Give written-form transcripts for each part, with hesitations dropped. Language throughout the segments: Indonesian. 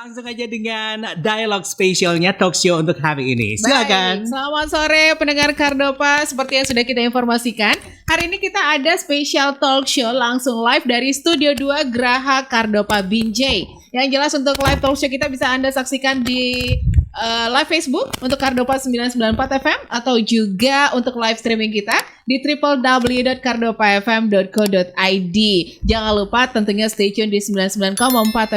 langsung aja dengan dialog spesialnya talk show untuk hari ini. Silakan. Baik, selamat sore pendengar Kardopa. Seperti yang sudah kita informasikan, hari ini kita ada spesial talk show langsung live dari Studio 2 Graha Kardopa Binjai. Yang jelas untuk live talk show kita bisa Anda saksikan di live Facebook untuk Kardopa 994 FM atau juga untuk live streaming kita di www.kardopafm.co.id. Jangan lupa tentunya stay tune di 99,4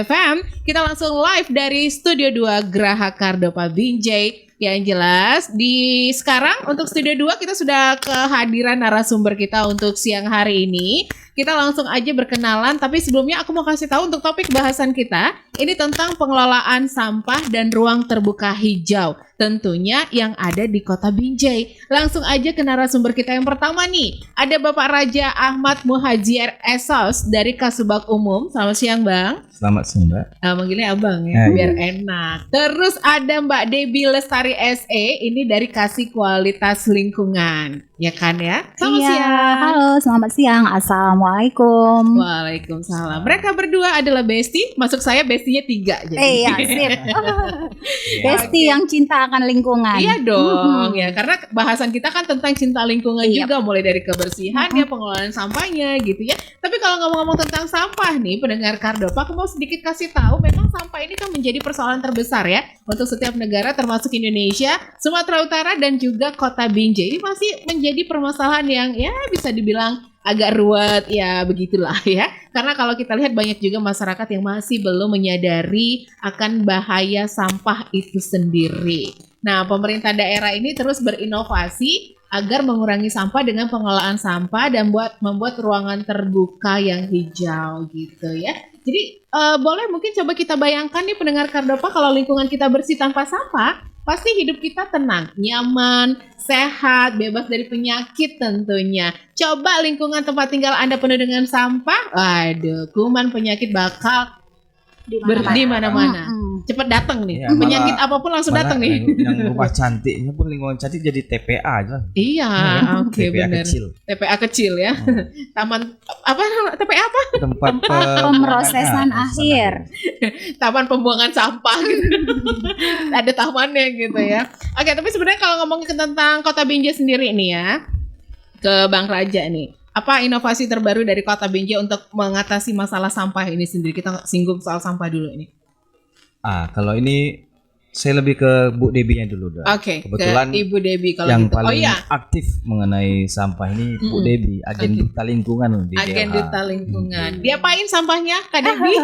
FM. Kita langsung live dari Studio 2 Graha Kardopa Binjai. Yang jelas di sekarang untuk Studio 2 kita sudah kehadiran narasumber kita untuk siang hari ini. Kita langsung aja berkenalan, tapi sebelumnya aku mau kasih tahu untuk topik bahasan kita. Ini tentang pengelolaan sampah dan ruang terbuka hijau. Tentunya yang ada di Kota Binjai. Langsung aja ke narasumber kita yang pertama nih. Ada Bapak Raja Ahmad Muhajir Esos dari Kasubag Umum. Selamat siang Bang. Selamat siang Mbak. Manggilnya Abang ya, biar enak. Terus ada Mbak Debbie Lestari SE. Ini dari Kasih Kualitas Lingkungan. Ya kan ya? Selamat siang. Halo, selamat siang. Assalamualaikum. Waalaikumsalam. Mereka berdua adalah bestie. Masuk saya bestinya 3 jadi. Iya, sip. Bestie yang cinta akan lingkungan. Iya dong, ya karena bahasan kita kan tentang cinta lingkungan juga, mulai dari kebersihan ya, pengelolaan sampahnya gitu ya. Tapi kalau ngomong-ngomong tentang sampah nih, pendengar Kardopa, aku mau sedikit kasih tahu, memang sampah ini kan menjadi persoalan terbesar ya untuk setiap negara termasuk Indonesia, Sumatera Utara dan juga Kota Binjai. Ini masih menjadi permasalahan yang ya bisa dibilang agak ruwet ya, begitulah ya. Karena kalau kita lihat banyak juga masyarakat yang masih belum menyadari akan bahaya sampah itu sendiri. Nah, pemerintah daerah ini terus berinovasi agar mengurangi sampah dengan pengelolaan sampah dan membuat ruangan terbuka yang hijau gitu ya. Jadi boleh mungkin coba kita bayangkan nih pendengar Kardopa, kalau lingkungan kita bersih tanpa sampah, pasti hidup kita tenang, nyaman, sehat, bebas dari penyakit tentunya. Coba lingkungan tempat tinggal Anda penuh dengan sampah, waduh, kuman penyakit bakal di mana-mana. Cepet datang nih. Ya, penyakit apapun langsung datang nih. Yang rumah cantiknya pun lingkungan cantik jadi TPA aja. Iya, oke, TPA benar. kecil. TPA kecil ya. Taman apa? TPA apa? Tempat Pemrosesan akhir. Taman pembuangan sampah gitu. Ada tamannya gitu ya. Oke, tapi sebenarnya kalau ngomongin tentang Kota Binjai sendiri nih ya, ke Bang Raja nih. Apa inovasi terbaru dari Kota Binjai untuk mengatasi masalah sampah ini sendiri? Kita singgung soal sampah dulu ini. Kalau ini saya lebih ke Bu Debbie-nya dulu. Oke, kebetulan ke Ibu Debbie kalau yang gitu. paling aktif mengenai sampah ini Bu Debbie, agen duta lingkungan di Agen GLH. duta lingkungan. Diapain sampahnya, Kak Debbie?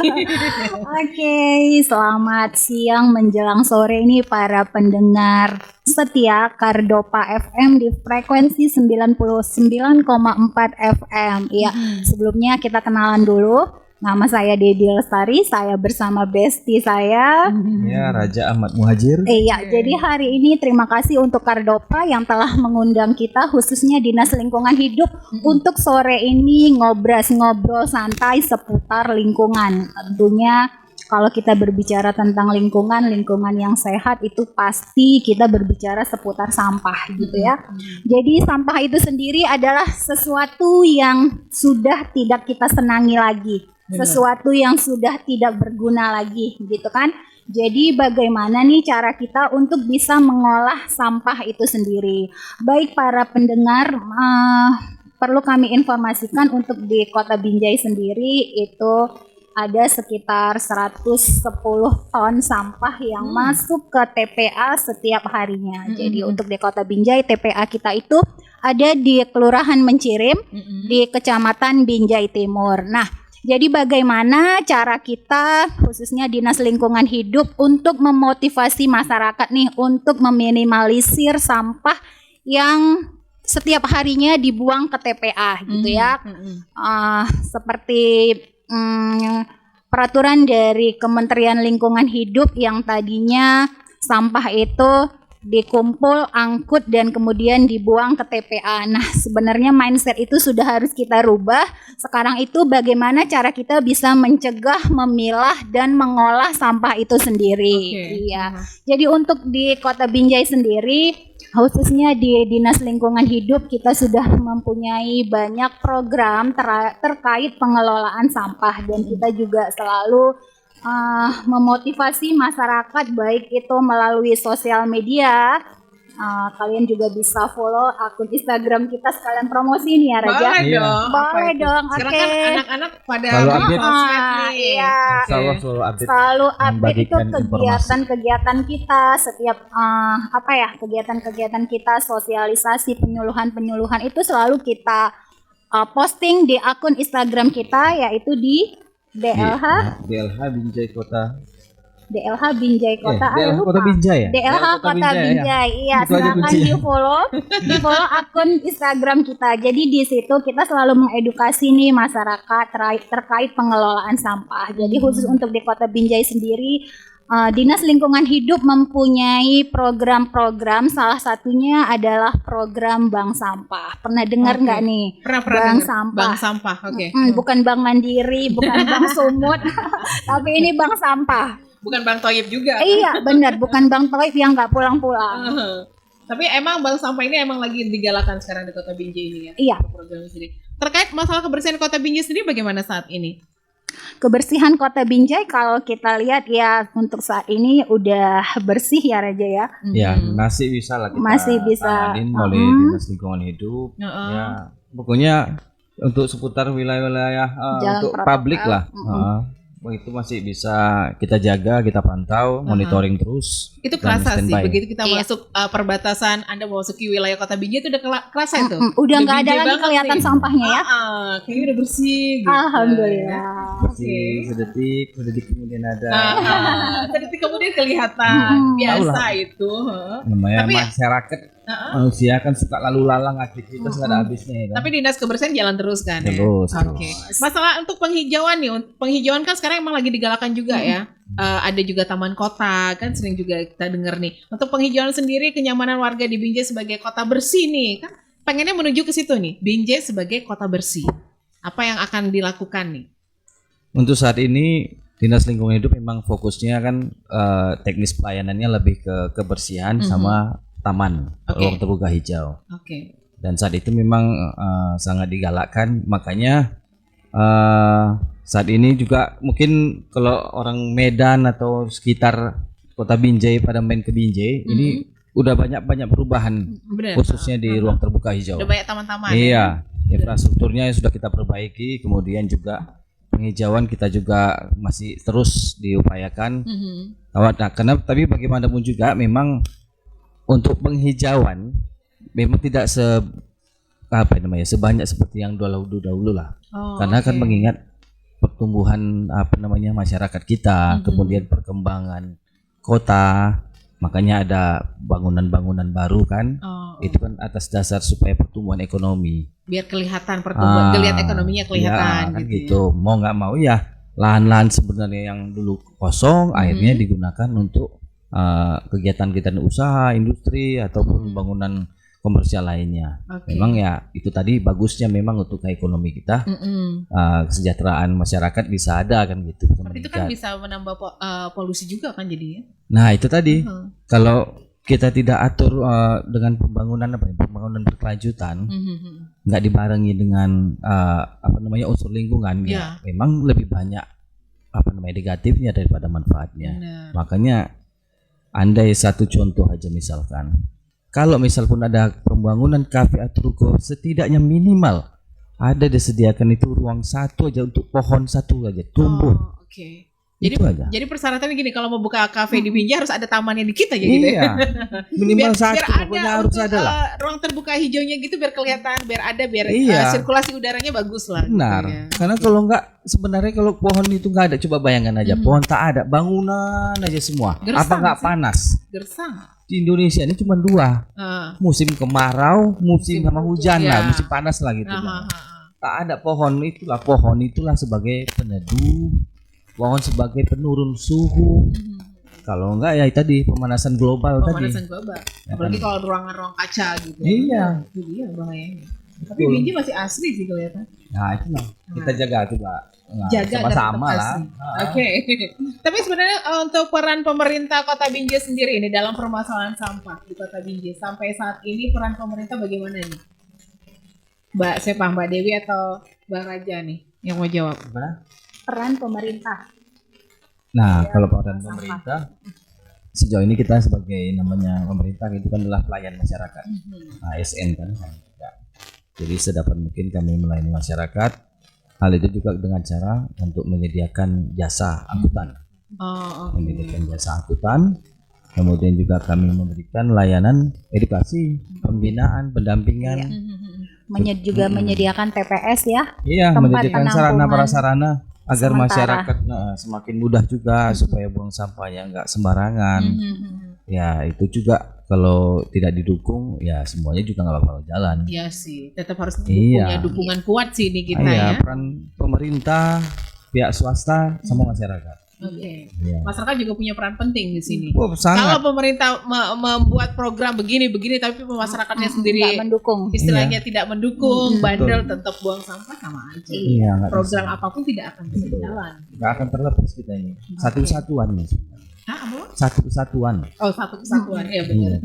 Oke, selamat siang menjelang sore ini para pendengar setia Kardopa FM di frekuensi 99,4 FM. Iya, sebelumnya kita kenalan dulu. Nama saya Debbie Lestari, saya bersama bestie saya. Ya, Raja Ahmad Muhajir. Iya, jadi hari ini terima kasih untuk Kardopa yang telah mengundang kita, khususnya Dinas Lingkungan Hidup, untuk sore ini ngobrol santai seputar lingkungan. Tentunya kalau kita berbicara tentang lingkungan yang sehat itu pasti kita berbicara seputar sampah gitu ya. Jadi sampah itu sendiri adalah sesuatu yang sudah tidak kita senangi lagi. Sesuatu yang sudah tidak berguna lagi gitu kan. Jadi bagaimana nih cara kita untuk bisa mengolah sampah itu sendiri. Baik para pendengar, perlu kami informasikan untuk di Kota Binjai sendiri itu ada sekitar 110 ton sampah yang masuk ke TPA setiap harinya. Jadi untuk di Kota Binjai, TPA kita itu ada di Kelurahan Mencirim, di Kecamatan Binjai Timur. Nah, jadi bagaimana cara kita khususnya Dinas Lingkungan Hidup untuk memotivasi masyarakat nih untuk meminimalisir sampah yang setiap harinya dibuang ke TPA gitu ya. Seperti peraturan dari Kementerian Lingkungan Hidup yang tadinya sampah itu dikumpul, angkut, dan kemudian dibuang ke TPA. Nah, sebenarnya mindset itu sudah harus kita rubah. Sekarang itu bagaimana cara kita bisa mencegah, memilah, dan mengolah sampah itu sendiri. Iya. Jadi untuk di Kota Binjai sendiri, khususnya di Dinas Lingkungan Hidup, kita sudah mempunyai banyak program terkait pengelolaan sampah, dan kita juga selalu memotivasi masyarakat baik itu melalui sosial media. Kalian juga bisa follow akun Instagram kita, sekalian promosi nih ya Raja. Boleh Iya. dong. Boleh Apa itu? dong, Sekarang oke. kan anak-anak pada Selalu update. sosmed nih. Iya. Insya Allah selalu update. Selalu update itu membagikan informasi. kegiatan-kegiatan kita setiap kegiatan-kegiatan kita, sosialisasi, penyuluhan itu selalu kita posting di akun Instagram kita, yaitu di DLH DLH Binjai Kota. DLH Binjai Kota. DLH lupa. Kota Binjai ya? DLH Kota Binjai. Iya, Itu aja silakan kuncinya. di follow akun Instagram kita. Jadi di situ kita selalu mengedukasi nih masyarakat terkait pengelolaan sampah. Jadi khusus untuk di Kota Binjai sendiri, Dinas Lingkungan Hidup mempunyai program-program, salah satunya adalah program Bank Sampah. Pernah dengar Oke. nggak nih? Pernah Bank dengar? sampah. Bank sampah. Oke. Bukan Bank Mandiri, bukan Bank Sumut, tapi ini Bank Sampah. Bukan Bang Toyib juga. Iya, benar, bukan Bang Toib yang nggak pulang-pulang. Tapi emang bank sampah ini emang lagi digalakan sekarang di Kota Binjai ini ya. Iya. Program sendiri. Terkait masalah kebersihan Kota Binjai sendiri bagaimana saat ini? Kebersihan Kota Binjai kalau kita lihat ya untuk saat ini udah bersih ya Raja ya. Ya, masih bisa lah kita Masih bisa. tanganin oleh Dinas Lingkungan Hidup. Ya, pokoknya untuk seputar wilayah-wilayah Jalan untuk protokol. publik lah. Itu masih bisa kita jaga, kita pantau, monitoring terus. Itu dan kerasa sih, standby. begitu kita Iya. masuk perbatasan, Anda memasuki wilayah Kota Binjai itu udah kerasa itu. Udah nggak ada Binjai lagi banget kelihatan nih. sampahnya ya. Kayaknya udah bersih gitu. Alhamdulillah. Bersih, sedetik kemudian ada Sedetik kemudian kelihatan. Biasa itu. namanya Tapi- masyarakat manusia kan suka lalu lalang aktivitas nggak ada habisnya ya kan. Tapi dinas kebersihan jalan terus kan ya? Terus, Oke. Masalah untuk penghijauan nih, penghijauan kan sekarang emang lagi digalakan juga ya. Ada juga taman kota kan sering juga kita dengar nih. Untuk penghijauan sendiri, kenyamanan warga di Binjai sebagai kota bersih nih kan pengennya menuju ke situ nih, Binjai sebagai kota bersih. Apa yang akan dilakukan nih? Untuk saat ini Dinas Lingkungan Hidup memang fokusnya kan teknis pelayanannya lebih ke kebersihan sama taman, Oke. ruang terbuka hijau. Oke. Dan saat itu memang sangat digalakkan, makanya saat ini juga mungkin kalau orang Medan atau sekitar Kota Binjai pada main ke Binjai ini udah banyak perubahan Benar. khususnya di ruang terbuka hijau. Udah banyak taman-taman. Iya, infrastrukturnya sudah kita perbaiki, kemudian juga penghijauan kita juga masih terus diupayakan. Nah, karena tapi bagaimanapun juga memang untuk penghijauan memang tidak sebanyak seperti yang dahulu lah. Oh, Karena kan oke. mengingat pertumbuhan masyarakat kita, kemudian perkembangan kota, makanya ada bangunan-bangunan baru kan. Itu kan atas dasar supaya pertumbuhan ekonomi. Biar kelihatan pertumbuhan, kelihatan ekonominya kelihatan Ya, kan gitu. gitu. Mau nggak mau ya lahan-lahan sebenarnya yang dulu kosong akhirnya digunakan untuk kegiatan-kegiatan usaha, industri ataupun bangunan komersial lainnya. Oke. Memang ya itu tadi bagusnya memang untuk ekonomi kita, kesejahteraan masyarakat bisa ada kan gitu. Tapi itu kan bisa menambah polusi juga kan jadinya. Nah itu tadi kalau kita tidak atur dengan pembangunan berkelanjutan, nggak dibarengi dengan unsur lingkungan, ya memang lebih banyak negatifnya daripada manfaatnya. Benar. Makanya andai satu contoh aja misalkan, kalau misal pun ada pembangunan kafe atau ruko, setidaknya minimal ada disediakan itu ruang satu aja untuk pohon satu aja tumbuh. Oh, oke. Jadi Itu aja. jadi persyaratannya gini, kalau mau buka kafe di Binjai harus ada tamannya dikit aja gitu ya. Iya, minimal satu biar pokoknya ada harus untuk, ada lah. ruang terbuka hijaunya gitu biar kelihatan, biar Iya. sirkulasi udaranya bagus lah. Benar. Gitu ya. Karena kalau enggak sebenarnya kalau pohon itu enggak ada, coba bayangkan aja pohon tak ada, bangunan aja semua. Gersang Apa enggak sih. panas? Gersang. Di Indonesia ini cuma dua, Ah. musim kemarau, musim sama hujan ya. lah, musim panas lah gitu. Ah, ah, ah. Tak ada pohon itulah sebagai peneduh, pohon sebagai penurun suhu. Kalau enggak ya tadi pemanasan global Pemanasan tadi. global. Ya Apalagi kan? kalau ruangan-ruang kaca gitu. Iya. Itu dia bahayanya. Tapi Betul. Binjai masih asli sih kelihatan. Nah itulah kita jaga coba. Nah, Jaga agar sama-sama tetap lah. asli. Oke. Tapi sebenarnya untuk peran pemerintah Kota Binjai sendiri ini dalam permasalahan sampah di Kota Binjai sampai saat ini peran pemerintah bagaimana nih? Mbak Dewi atau Mbak Raja nih yang mau jawab? Gimana? Peran pemerintah. Nah, kalau peran pemerintah sejauh ini kita sebagai namanya pemerintah itu kan adalah pelayan masyarakat, ASN kan. Ya. Jadi sedapat mungkin kami melayani masyarakat. Hal itu juga dengan cara untuk menyediakan jasa angkutan, menyediakan jasa angkutan. Kemudian juga kami memberikan layanan edukasi, pembinaan, pendampingan. Juga menyediakan TPS ya. Iya, tempat menyediakan sarana penampungan prasarana agar sementara. masyarakat semakin mudah juga supaya buang sampahnya nggak sembarangan. Ya itu juga kalau tidak didukung ya semuanya juga nggak bakal jalan. Iya sih, tetap harus Iya. punya dukungan kuat sih ini kita Iya, ya. peran pemerintah, pihak swasta sama masyarakat. Oke. Iya. Masyarakat juga punya peran penting di sini. Oh, Kalau sangat. pemerintah membuat program begini tapi masyarakatnya sendiri nggak mendukung. istilahnya tidak mendukung, bandel Betul. tetap buang sampah sama aja. Iya, nggak Program bisa. apapun tidak akan bisa jalan. Nggak akan terlepas kita ini. Satu kesatuan nih. Hah, apa? Satu kesatuan. Oh, satu kesatuan. Iya benar.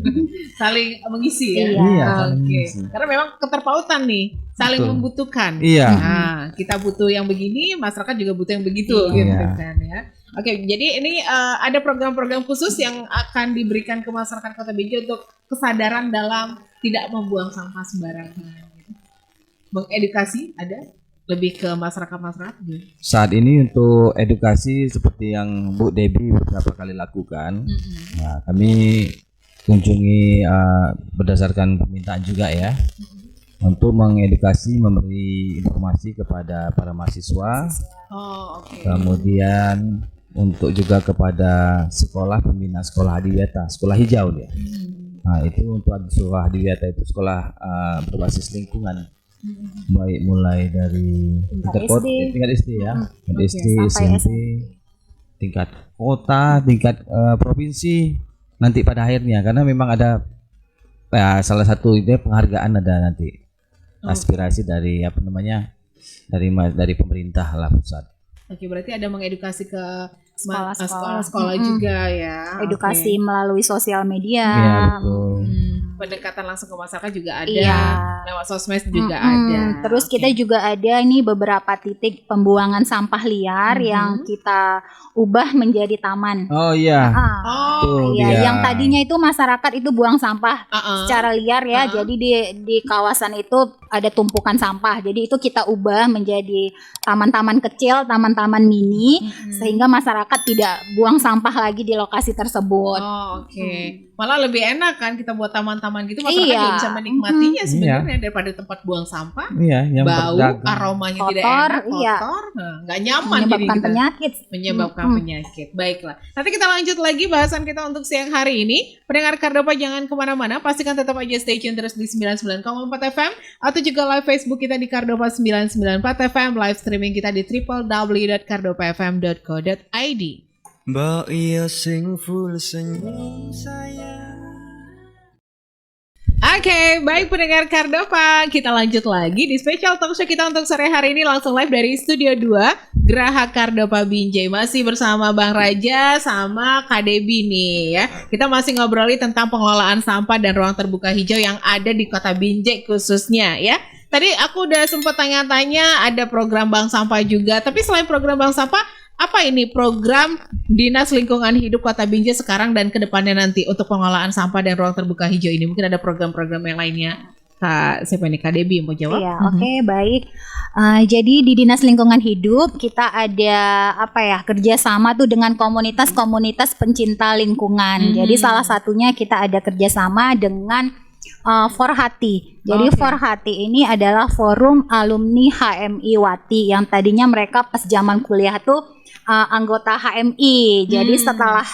Saling mengisi ya. Iya. saling Oke. mengisi. Karena memang keterpautan nih, saling Betul. membutuhkan. Iya. Nah, kita butuh yang begini, masyarakat juga butuh yang begitu Iya. gitu kan ya. Oke, jadi ini ada program-program khusus yang akan diberikan ke masyarakat Kota Binjai untuk kesadaran dalam tidak membuang sampah sembarangan. Gitu. Mengedukasi ada lebih ke masyarakat gitu. Saat ini untuk edukasi seperti yang Bu Debbie beberapa kali lakukan, nah, kami kunjungi berdasarkan permintaan juga ya, untuk mengedukasi, memberi informasi kepada para mahasiswa, Oh, oke. kemudian untuk juga kepada sekolah pembina sekolah adiwiyata, sekolah hijau ya. Nah itu untuk sekolah adiwiyata itu sekolah berbasis lingkungan. Baik mulai dari tingkat SD ya, tingkat SD, sampai SMP, tingkat kota, tingkat provinsi nanti pada akhirnya karena memang ada salah satu ide penghargaan ada nanti aspirasi dari apa namanya dari pemerintah lah pusat. Oke, berarti ada mengedukasi ke Sekolah-sekolah. sekolah juga ya. Edukasi melalui sosial media. Iya betul. Pendekatan langsung ke masyarakat juga ada. Iya. Lewat sosmed juga ada. Terus kita juga ada ini beberapa titik pembuangan sampah liar yang kita ubah menjadi taman. Oh iya. Oh, Tuh Iya, dia. yang tadinya itu masyarakat itu buang sampah secara liar ya. Jadi di kawasan itu ada tumpukan sampah. Jadi itu kita ubah menjadi taman-taman kecil, taman-taman mini sehingga masyarakat tidak buang sampah lagi di lokasi tersebut. Oh, oke. Malah lebih enak kan kita buat taman-taman gitu, masyarakat Iya. juga bisa menikmatinya sebenarnya daripada tempat buang sampah. Iya, yang Bau, berdagang. aromanya tidak Kotor, enak, iya. kotor, nah, nggak nyaman jadi Menyebabkan kita. penyakit. Menyebabkan penyakit. Baiklah. Nanti kita lanjut lagi bahasan kita untuk siang hari ini. Pendengar Kardopa jangan kemana-mana. Pastikan tetap aja stay tune terus di 99,4 FM atau juga live Facebook kita di Kardopa 994 FM, live streaming kita di www.kardopafm.co.id. Mbak iya sing full senyum saya. Oke, baik pendengar Kardopa, kita lanjut lagi di special talk show kita untuk sore hari ini langsung live dari Studio 2 Geraha Kardopa Binjai. Masih bersama Bang Raja sama Kak Debbie nih ya. Kita masih ngobrolin tentang pengelolaan sampah dan ruang terbuka hijau yang ada di Kota Binjai khususnya ya. Tadi aku udah sempat tanya-tanya ada program Bank Sampah juga, tapi selain program Bank Sampah, apa ini program Dinas Lingkungan Hidup Kota Binjai sekarang dan kedepannya nanti untuk pengelolaan sampah dan ruang terbuka hijau ini? Mungkin ada program-program yang lainnya. Siapa nih? Kak Debbie mau jawab? Iya, oke, baik. Jadi di Dinas Lingkungan Hidup kita ada kerjasama tuh dengan komunitas-komunitas pencinta lingkungan. Jadi salah satunya kita ada kerjasama dengan Forhati. Jadi Forhati ini adalah forum alumni HMI Wati yang tadinya mereka pas zaman kuliah tuh anggota HMI. Jadi setelah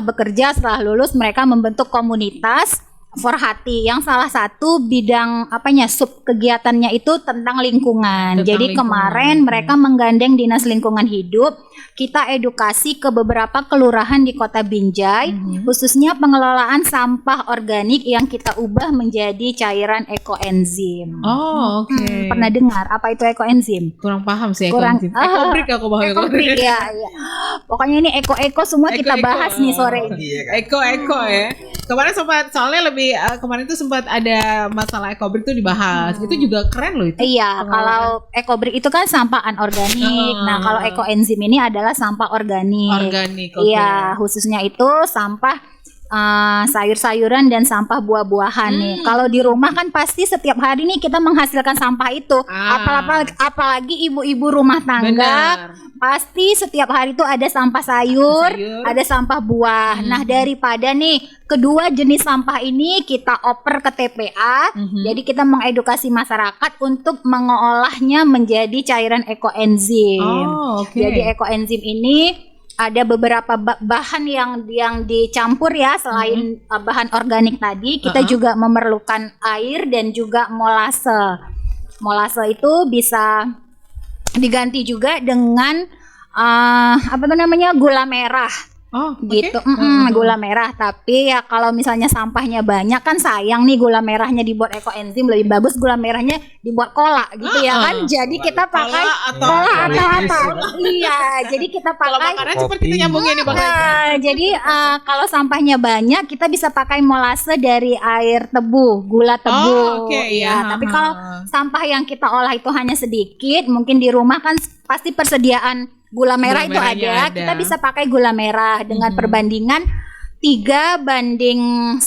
bekerja, setelah lulus mereka membentuk komunitas Forhati yang salah satu bidang sub kegiatannya itu tentang lingkungan. Jadi kemarin mereka menggandeng Dinas Lingkungan Hidup, kita edukasi ke beberapa kelurahan di Kota Binjai, khususnya pengelolaan sampah organik yang kita ubah menjadi cairan ekoenzim. Oh, oke. Pernah dengar apa itu ekoenzim? Kurang paham sih Kurang- ekoenzim. Ekobrik aku paham Ekobrik ya, iya. Pokoknya ini eko semua kita Eko-eko. bahas nih sore ini. Eko ya. Kemarin soalnya lebih kemarin tuh sempat ada masalah ekobrik tuh dibahas. Itu juga keren loh itu. Iya, kalau ekobrik itu kan sampah anorganik. Nah, kalau ekoenzim ini adalah sampah organik. Organik. Oke. Iya, khususnya itu sampah sayur-sayuran dan sampah buah-buahan nih. Kalau di rumah kan pasti setiap hari nih kita menghasilkan sampah itu. Apalagi ibu-ibu rumah tangga, Benar. pasti setiap hari itu ada sampah sayur, ada sampah buah. Nah, daripada nih kedua jenis sampah ini kita oper ke TPA, jadi kita mengedukasi masyarakat untuk mengolahnya menjadi cairan ekoenzim. Oh, oke. Jadi ekoenzim ini ada beberapa bahan yang dicampur ya, selain bahan organik tadi, kita juga memerlukan air dan juga molase. Molase itu bisa diganti juga dengan gula merah. Oh, Gitu. oke. Gula merah. Tapi ya kalau misalnya sampahnya banyak kan sayang nih gula merahnya dibuat ekoenzim, lebih bagus gula merahnya dibuat kola gitu ya kan. Jadi kita pakai kola atau apa. Iya, jadi kita Kalau pakai makanan cepet kita nyambungnya nih Bang. jadi kalau sampahnya banyak kita bisa pakai molase dari air tebu, gula tebu. Oh, oke, iya. Ya, tapi kalau sampah yang kita olah itu hanya sedikit, mungkin di rumah kan pasti persediaan gula merah itu merahnya ada. Kita bisa pakai gula merah dengan perbandingan 3:1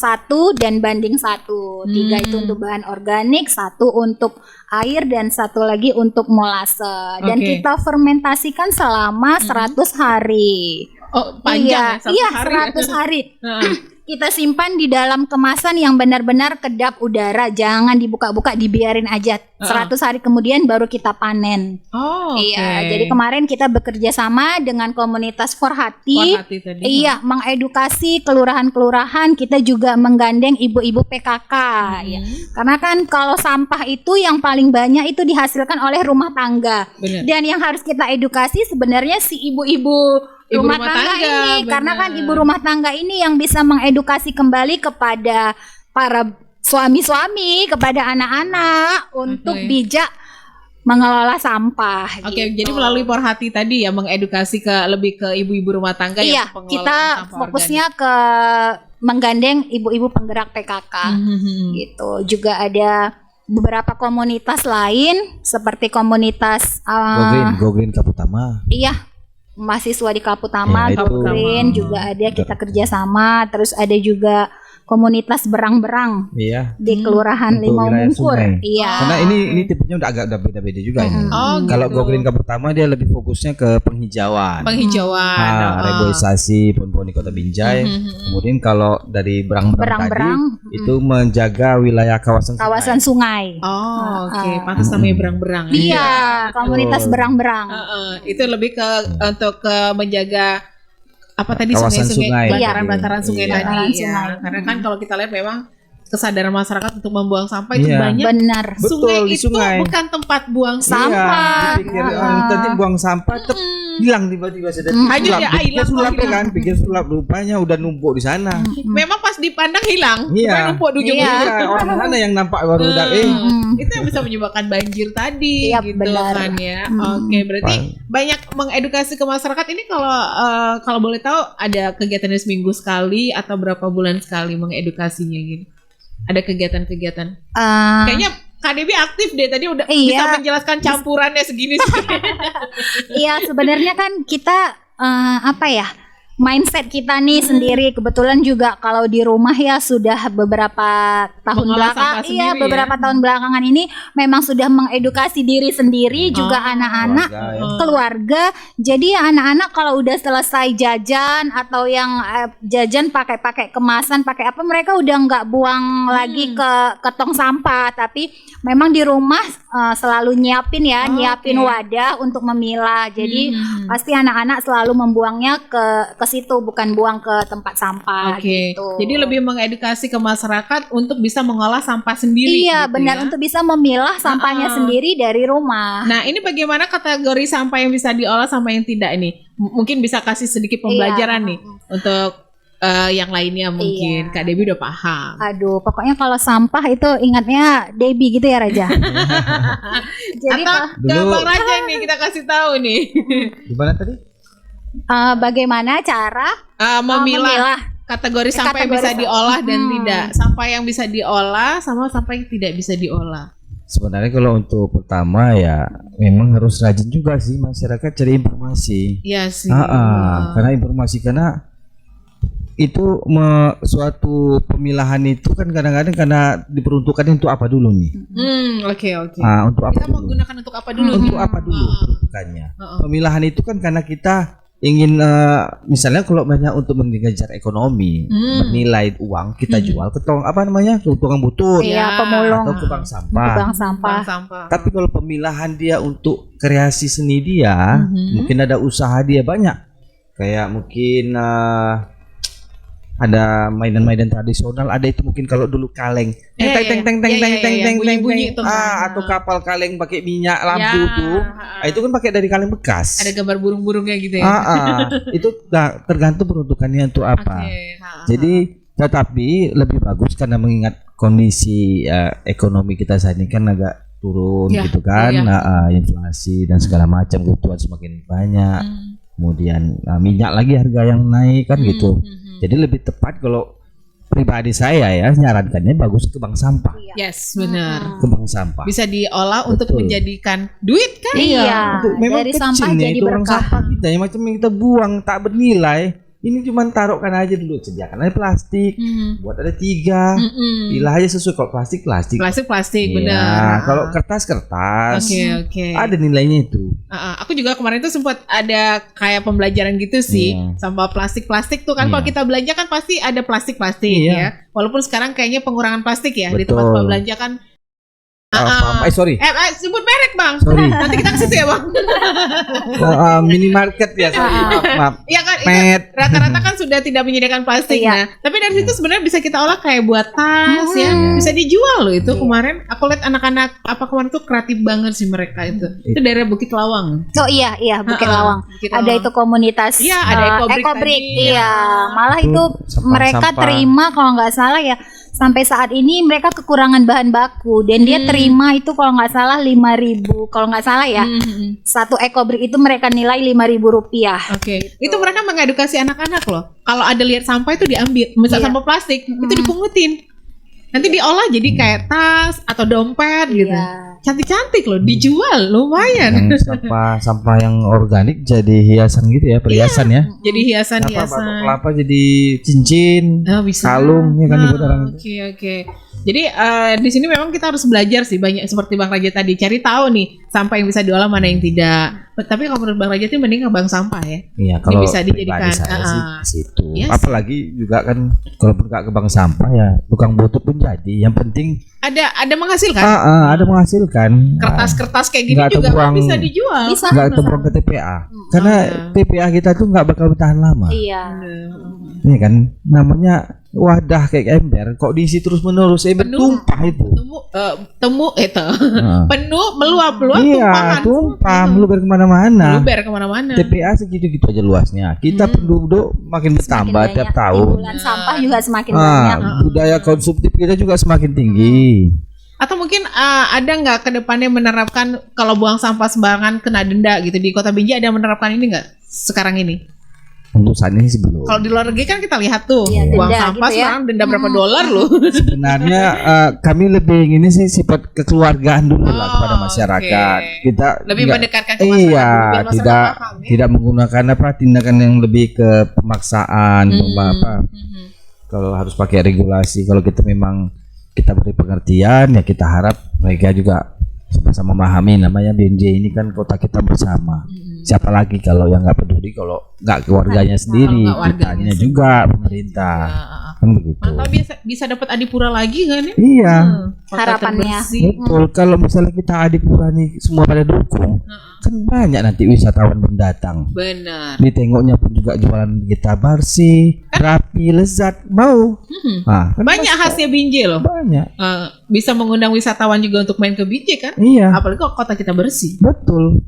dan banding 1. 3 itu untuk bahan organik, 1 untuk air dan 1 lagi untuk molase. Dan Oke. kita fermentasikan selama 100 hari. Oh, panjang ya, satu Iya, hari. 100 hari. Heeh. Kita simpan di dalam kemasan yang benar-benar kedap udara, jangan dibuka-buka, dibiarin aja. 100 hari kemudian baru kita panen. Oh, oke. Iya, jadi kemarin kita bekerja sama dengan komunitas Forhati. Forhati tadi. Iya, mengedukasi kelurahan-kelurahan, kita juga menggandeng ibu-ibu PKK ya. Karena kan kalau sampah itu yang paling banyak itu dihasilkan oleh rumah tangga. Benar. Dan yang harus kita edukasi sebenarnya si ibu-ibu rumah tangga ini, karena kan ibu rumah tangga ini yang bisa mengedukasi kembali kepada para suami-suami, kepada anak-anak untuk bijak mengelola sampah. Oke, gitu. jadi melalui Forhati tadi ya mengedukasi lebih ke ibu-ibu rumah tangga Iya, yang pengelolaan kita sampah fokusnya ke menggandeng ibu-ibu penggerak PKK gitu. Juga ada beberapa komunitas lain seperti komunitas Go Green Kaputama. iya, mahasiswa di Kaputama, Ya, itu. Go Green juga ada, kita kerjasama. Terus ada juga komunitas berang-berang Iya. di Kelurahan Untuk Limau wilayah Mungkur. sungai. Iya. Karena ini tipenya udah beda-beda juga ini. Oh, Kalau gitu. Go Green Kaputama dia lebih fokusnya ke penghijauan. Penghijauan. Reboisasi pohon-pohon di Kota Binjai. Kemudian kalau dari berang-berang tadi Berang-berang, itu menjaga wilayah kawasan Kawasan sungai. Oh, oke. Pantas namanya berang-berang. Iya, komunitas Betul. berang-berang. Itu lebih ke untuk menjaga apa tadi Kawasan sungai-sungai, sungai. bantaran-bantaran sungai Iya. tadi Bantaran ya. sungai. Karena kan kalau kita lihat memang kesadaran masyarakat untuk membuang sampah itu Iya. banyak. Benar. Betul, Sungai di itu sungai. bukan tempat buang Sampah. sampah. Iya, dipikir tadi buang sampah tep hilang tiba-tiba sudah Hanyut ya, hilang, sulap hilang. kan, pikir sulap rupanya udah numpuk di sana. Memang pas dipandang hilang, Iya. cuma numpuk di ujung. Iya, orang sana yang nampak baru udah Itu yang bisa menyebabkan banjir tadi Iya, gitu benar. kan ya. Oke, berarti banyak mengedukasi ke masyarakat ini kalau boleh tahu ada kegiatannya seminggu sekali atau berapa bulan sekali mengedukasinya gitu. Ada kegiatan-kegiatan. Kayaknya KDB aktif deh tadi udah Iya. bisa menjelaskan campurannya segini. Iya, sebenarnya kan kita apa ya? Mindset kita nih sendiri, kebetulan juga kalau di rumah ya sudah beberapa tahun Mengolah belakang, sampah sendiri beberapa tahun belakangan ini memang sudah mengedukasi diri sendiri, juga anak-anak, keluarga, ya. keluarga. Jadi ya anak-anak kalau udah selesai jajan atau yang jajan pakai kemasan, pakai apa, mereka udah nggak buang lagi ke tong sampah, tapi memang di rumah selalu nyiapin Oke. wadah untuk memilah. Jadi pasti anak-anak selalu membuangnya ke situ, bukan buang ke tempat sampah. Oke. Gitu. Jadi lebih mengedukasi ke masyarakat untuk bisa mengolah sampah sendiri. Iya, gitu benar, ya. untuk bisa memilah sampahnya sendiri dari rumah. Nah, ini bagaimana kategori sampah yang bisa diolah sama yang tidak ini? Mungkin bisa kasih sedikit pembelajaran nih untuk yang lainnya mungkin. Iya. Kak Debbie udah paham. Aduh, pokoknya kalau sampah itu ingatnya Debbie gitu ya, Raja. Jadi Atau ke Dulu- Bang Raja nih kita kasih tahu nih. Gimana tadi? bagaimana cara Memilah. Kategori sampah yang bisa diolah dan tidak. Sampah yang bisa diolah sama sampah yang tidak bisa diolah. Sebenarnya kalau untuk pertama ya memang harus rajin juga sih masyarakat cari informasi. Iya sih. Karena informasi itu suatu pemilahan itu kan kadang-kadang karena diperuntukkan untuk apa dulu nih? Oke. Untuk apa Kita mau dulu? gunakan untuk apa dulu? Untuk apa dulu peruntukannya? Pemilahan itu kan karena kita ingin misalnya kalau banyak untuk mengejar ekonomi, bernilai uang kita jual ke tukang butut, pemulung atau ke bank sampah. bank sampah. Sampah. Tapi kalau pemilahan dia untuk kreasi seni dia, mungkin ada usaha dia banyak. Kayak mungkin ada mainan-mainan tradisional, ada itu mungkin kalau dulu kaleng, bunyi itu kan. atau kapal kaleng pakai minyak lampu tuh, itu kan pakai dari kaleng bekas. Ada gambar burung-burungnya gitu ya. Itu tergantung peruntukannya untuk apa. Jadi tetapi lebih bagus karena mengingat kondisi ekonomi kita saat ini kan agak turun gitu kan, inflasi dan segala macam kebutuhan semakin banyak. Kemudian minyak lagi harga yang naik kan gitu. Jadi lebih tepat kalau pribadi saya ya nyarankannya bagus ke bank sampah. Yes, benar. Ke bank sampah. Bisa diolah untuk menjadikan duit kan? Iya. Memang Dari kecil sampah nih, jadi itu orang berkah. sampah kita yang macam yang kita buang tak bernilai. Ini cuma taruhkan aja dulu, sediakan aja plastik, buat ada 3, pilih aja sesuai. Kalau plastik, Plastik, Iya, benar. kalau kertas, Oke. ada nilainya itu. Aku juga kemarin tuh sempat ada kayak pembelajaran gitu sih, sampah plastik tuh kan kalau kita belanja kan pasti ada plastik ya. Walaupun sekarang kayaknya pengurangan plastik ya di tempat belanja kan. Sorry. Sebut merek bang. Sorry. Nanti kita ke situ ya bang. Minimarket ya, sorry. Maaf. Iya kan, Pet. itu rata-rata kan sudah tidak menyediakan plastik. Nah, tapi dari situ sebenarnya bisa kita olah kayak buat tas ya, bisa dijual loh itu. Kemarin aku lihat anak-anak kemarin tuh kreatif banget sih mereka itu. Itu daerah Bukit Lawang. Oh iya Bukit Lawang. Bukit Ada Lawang. itu komunitas Iya, ada Ecobrik tadi. Iya, malah itu mereka terima kalau nggak salah ya. Sampai saat ini mereka kekurangan bahan baku dan dia terima itu kalau nggak salah 5.000, kalau nggak salah ya. Satu ekobrik itu mereka nilai 5.000 rupiah. Oke. Itu mereka mengedukasi anak-anak loh. Kalau ada lihat sampah itu diambil, misal sampah plastik itu dipungutin. Nanti diolah jadi kayak tas atau dompet gitu. Cantik-cantik loh, dijual lumayan. Sampah yang organik jadi hiasan gitu ya, perhiasan ya. Jadi hiasan-hiasan. Batok kelapa jadi cincin, bisa. kalung ya kan dibuat orang itu. Oke. Jadi di sini memang kita harus belajar sih banyak seperti Bang Raja tadi, cari tahu nih sampah yang bisa diolah mana yang tidak. Tapi kalau menurut Bang Raja itu mending ke bank sampah ya. Iya, kalau bisa dijadikan situ. Yes. Apalagi juga kan kalau nggak ke bank sampah ya tukang butut pun jadi. Yang penting ada menghasilkan. Ada menghasilkan. Kertas-kertas kayak gini nggak juga terbuang, bisa dijual. Nggak terbuang ke TPA. Karena TPA kita tuh nggak bakal bertahan lama. Iya. Ini kan namanya wadah kayak ember, kok diisi terus menerus ember tumpah itu. Penuh meluap-luap iya, tumpah meluber kemana-mana. TPA segitu-gitu aja luasnya. Kita penduduk makin bertambah tiap tahun. Timbulan sampah juga semakin banyak. Budaya konsumtif kita juga semakin tinggi. Atau mungkin ada nggak ke depannya menerapkan kalau buang sampah sembarangan kena denda gitu, di Kota Binjai ada menerapkan ini nggak sekarang ini? Untuk saat ini sih belum. Kalau di luar negeri kan kita lihat tuh denda buang sampah gitu ya. sekarang denda berapa dolar loh. Sebenarnya kami lebih ini sih sifat kekeluargaan dulu lah kepada masyarakat. Kita lebih mendekatkan ke masyarakat. Iya, biar masyarakat paham, ya? tidak menggunakan tindakan yang lebih ke pemaksaan Kalau harus pakai regulasi, kalau kita memang kita beri pengertian ya kita harap mereka juga sama-sama memahami, namanya BNJ ini kan kota kita bersama. Siapa lagi kalau yang nggak peduli, kalau nggak keluarganya sendiri, kitanya juga pemerintah. Kan begitu. Atau bisa dapat adipura lagi kan ya? Iya. Harapannya. Betul. Kalau misalnya kita adipura nih semua pada dukung, kan banyak nanti wisatawan mendatang. Benar. Ditengoknya pun juga jualan kita bersih, rapi, lezat, mau. Kan banyak khasnya Binjai loh. Banyak. Bisa mengundang wisatawan juga untuk main ke Binjai kan? Iya. Apalagi kalau kota kita bersih. Betul.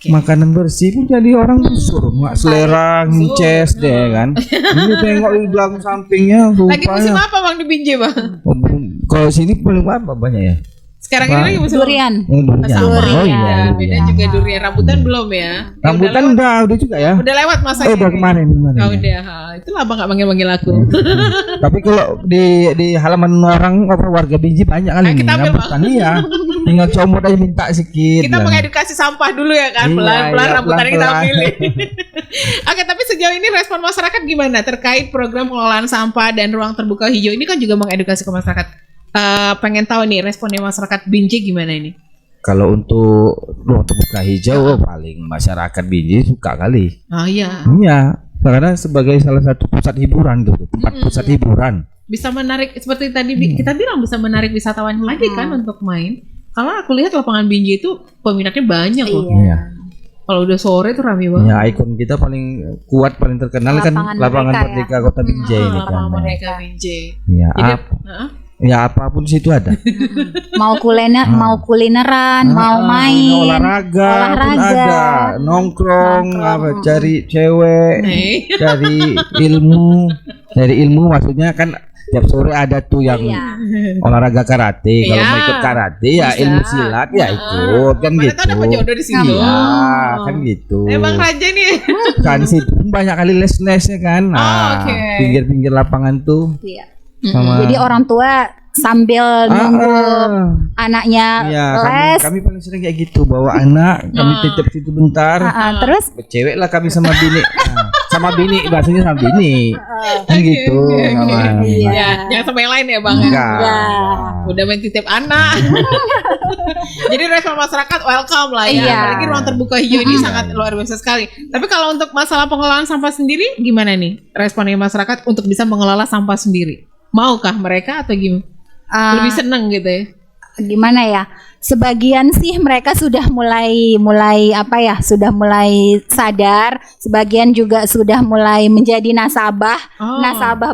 Makanan bersih pun jadi orang suruh nggak selera ngeces deh kan. Ini tengok di belakang sampingnya. Lagi musim apa bang di Binjai bang? Kalau sini paling apa banyak ya? Sekarang ini lagi musim Durian. Durian. Sama. Oh Durian. iya. Beda iya. juga durian. Rambutan belum ya? Rambutan udah juga ya. Udah lewat masanya. Udah kemarin. Oh, ya. udah. Itulah abang nggak manggil aku. Tapi kalau di halaman orang warga Binjai banyak kali Ayo nih kita ambil, rambutan iya. Tinggal comot aja minta sedikit. Kita lah. mengedukasi sampah dulu ya kan, Iya, pelan-pelan iya, rambutan kita pelan-pelan. pilih. Oke, tapi sejauh ini respon masyarakat gimana terkait program pengelolaan sampah dan ruang terbuka hijau ini kan juga mengedukasi ke masyarakat. Pengen tahu nih responnya masyarakat Binjai gimana ini? Kalau untuk ruang terbuka hijau paling masyarakat Binjai suka kali. Oh iya, Iya, karena sebagai salah satu pusat hiburan tuh, tempat pusat hiburan. bisa menarik seperti tadi kita bilang bisa menarik wisatawan lagi kan untuk main. Kalau aku lihat lapangan Binjai itu peminatnya banyak loh. Iya. Kalau udah sore tuh rame banget. Ya, ikon kita paling kuat, paling terkenal kan Lapangan lapangan Merdeka, Merdeka Kota Binjai ini kan. Lapangan Merdeka Binjai. Ya, Jadi, ya apapun di situ ada. Mau mau kulineran, mau main, olahraga pun ada, nongkrong, apa cari cewek, cari ilmu maksudnya kan tiap sore ada tuh yang Iya. olahraga karate. Kalau Iya. mau ikut karate ya Bisa. ilmu silat ya ikut kan Mana gitu. tahu dapat jodoh di situ. Iya, kan gitu. Bang Raja nih. Kan situ pun banyak kali les-lesnya kan. Nah, oke. pinggir-pinggir lapangan tuh. Iya. Sama Jadi orang tua sambil nunggu anaknya Iya, les, kami paling sering kayak gitu, bawa anak, kami titip situ bentar. terus Bercewek lah kami sama bini. Nah, sama bini, bahasanya sama bini. Kan gitu. sama- Ya, jangan sama yang lain ya Bang. Enggak. Ya. Udah main titip anak. Jadi respon masyarakat welcome lah ya. Iya. Apalagi ruang terbuka hijau ini sangat luar biasa sekali. Tapi kalau untuk masalah pengelolaan sampah sendiri gimana nih responnya masyarakat untuk bisa mengelola sampah sendiri? Maukah mereka atau gimana? Lebih seneng gitu ya? gimana ya? Sebagian sih mereka sudah mulai apa ya? Sudah mulai sadar. Sebagian juga sudah mulai menjadi nasabah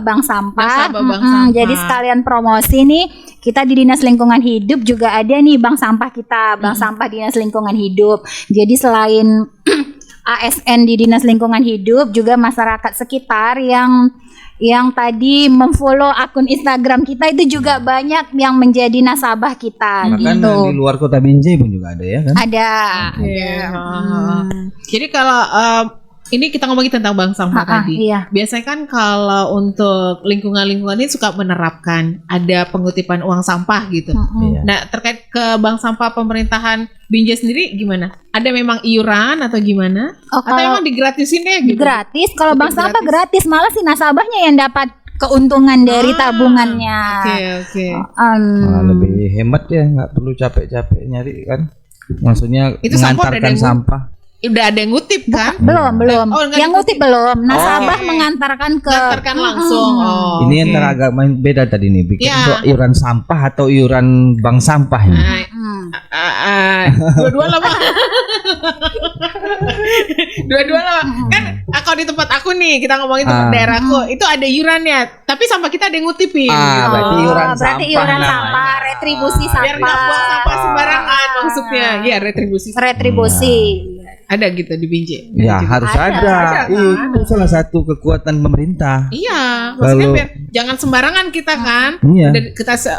bank sampah. Nasabah bank sampah. Jadi sekalian promosi nih, kita di Dinas Lingkungan Hidup juga ada nih bank sampah kita, bank sampah Dinas Lingkungan Hidup. Jadi selain ASN di Dinas Lingkungan Hidup, juga masyarakat sekitar yang tadi memfollow akun Instagram kita itu juga banyak yang menjadi nasabah kita Bahkan gitu. di luar kota Binjai pun juga ada ya kan? Ada. Jadi kalau ini kita ngomongin tentang bank sampah tadi. Iya. Biasanya kan kalau untuk lingkungan-lingkungan ini suka menerapkan ada pengutipan uang sampah gitu. Iya. Nah, terkait ke bank sampah pemerintahan Binjai sendiri gimana? Ada memang iuran atau gimana? Oh, Atau kalau memang digratisin ya gitu? gratis, kalau bank Lebih sampah gratis, malah si nasabahnya yang dapat keuntungan dari tabungannya. Oke. Lebih hemat ya, nggak perlu capek-capek nyari kan. Maksudnya Itu sampah udah ada mengantarkan yang sampah. Udah ada yang ngutip kan? Belum. Oh, nggak Yang ngutip belum. Nasabah Oke. mengantarkan ke Ngantarkan langsung. Oh, Ini oke. antara agak beda tadi nih. Bikin Ya. untuk iuran sampah atau iuran bank sampah ini. Nah, dua-dua lah Bang. Dua-dua lah Bang. Kan kalau di tempat aku nih, kita ngomongin tempat daerahku, itu ada iurannya, tapi sampah kita ada yang ngutipin gitu. Berarti iuran berarti sampah iuran namanya. sampah, retribusi Biar nggak buang sampah. sampah sembarangan maksudnya. Iya, retribusi. Retribusi. Ada gitu di Binjai. Ya harus Ada ada. kan? Itu salah satu kekuatan pemerintah. Iya, maksudnya Kalau- biar jangan sembarangan kita kan. Iya.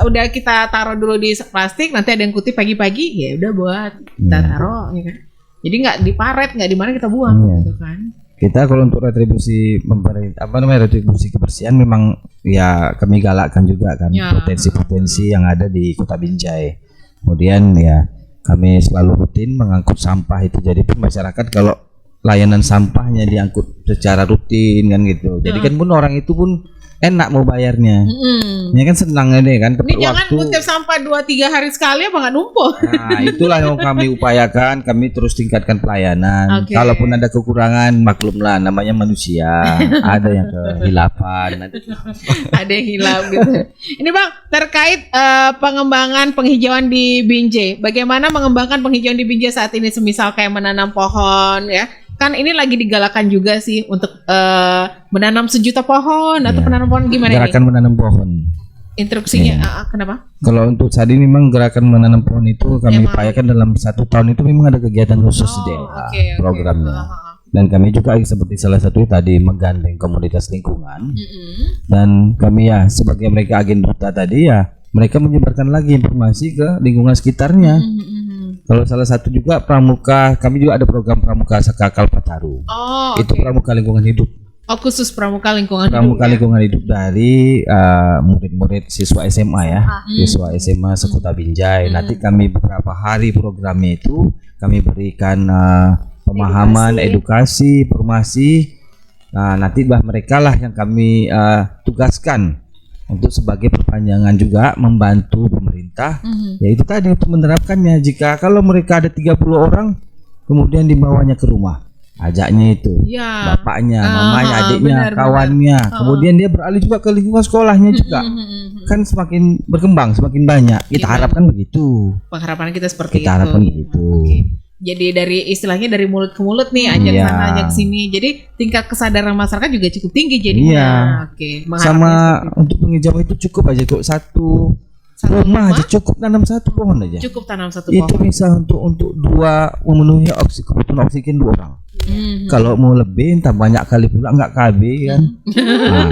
Udah kita taruh dulu di plastik, nanti ada yang kutip pagi-pagi, ya udah buat kita Iya. taruh ya kan. Jadi nggak diparet, nggak di mana kita buang Iya. gitu kan. Kita kalau untuk retribusi retribusi kebersihan memang ya kami galakkan juga kan Ya. potensi-potensi yang ada di Kota Binjai. Kemudian ya kami selalu rutin mengangkut sampah itu. Jadi pun masyarakat kalau layanan sampahnya diangkut secara rutin kan gitu. Jadi kan pun orang itu pun enak mau bayarnya. Ya kan senang ini kan Ini tepat jangan waktu. kutip sampah 2-3 hari sekali apa nggak numpuk. Nah, itulah yang kami upayakan. Kami terus tingkatkan pelayanan. Oke. Kalaupun ada kekurangan, maklumlah, namanya manusia. Ada yang kehilapan. Ada yang hilang gitu. Ini Bang, terkait pengembangan penghijauan di Binjai. Bagaimana mengembangkan penghijauan di Binjai saat ini, semisal kayak menanam pohon ya. Kan ini lagi digalakan juga sih untuk menanam 1 juta pohon atau Iya. penanam pohon gimana Gerakan ini? menanam pohon. Instruksinya Iya. kenapa? Kalau untuk saat ini memang gerakan menanam pohon itu kami Emang. upayakan dalam 1 tahun itu memang ada kegiatan khusus di DLH oke. programnya. Dan kami juga seperti salah satu tadi menggandeng komunitas lingkungan. Dan kami ya sebagai mereka agen duta tadi ya mereka menyebarkan lagi informasi ke lingkungan sekitarnya. Kalau salah satu juga pramuka, kami juga ada program pramuka Sakakal Pataru. Oh, Itu oke. pramuka lingkungan hidup. Oh, khusus pramuka lingkungan Pramuka hidup. Ya? lingkungan hidup dari murid-murid siswa SMA ya, siswa SMA Sekota Binjai. Nanti kami beberapa hari programnya itu kami berikan pemahaman, edukasi, informasi. Nah, nanti mereka lah yang kami tugaskan untuk sebagai perpanjangan juga membantu pemerintah, yaitu tadi untuk menerapkannya. Jika kalau mereka ada 30 orang, kemudian dibawanya ke rumah, ajaknya itu Ya. bapaknya, mamanya, adiknya, benar, kawannya, kemudian dia beralih juga ke lingkungan sekolahnya juga, kan semakin berkembang, semakin banyak. Kita Iya. harapkan begitu. Pengharapan kita seperti Kita itu. harapkan begitu. Oke. Jadi dari istilahnya dari mulut ke mulut nih, ajak Iya. sana ajak sini. Jadi tingkat kesadaran masyarakat juga cukup tinggi jadinya. Iya. Oke. Sama untuk penghijauan itu cukup aja kok satu rumah aja cukup tanam satu pohon aja. cukup tanam satu Itu pohon. bisa untuk dua memenuhi kebutuhan oksigen 2 orang. Kalau mau lebih entah banyak kali pula nggak KB kan. Nah,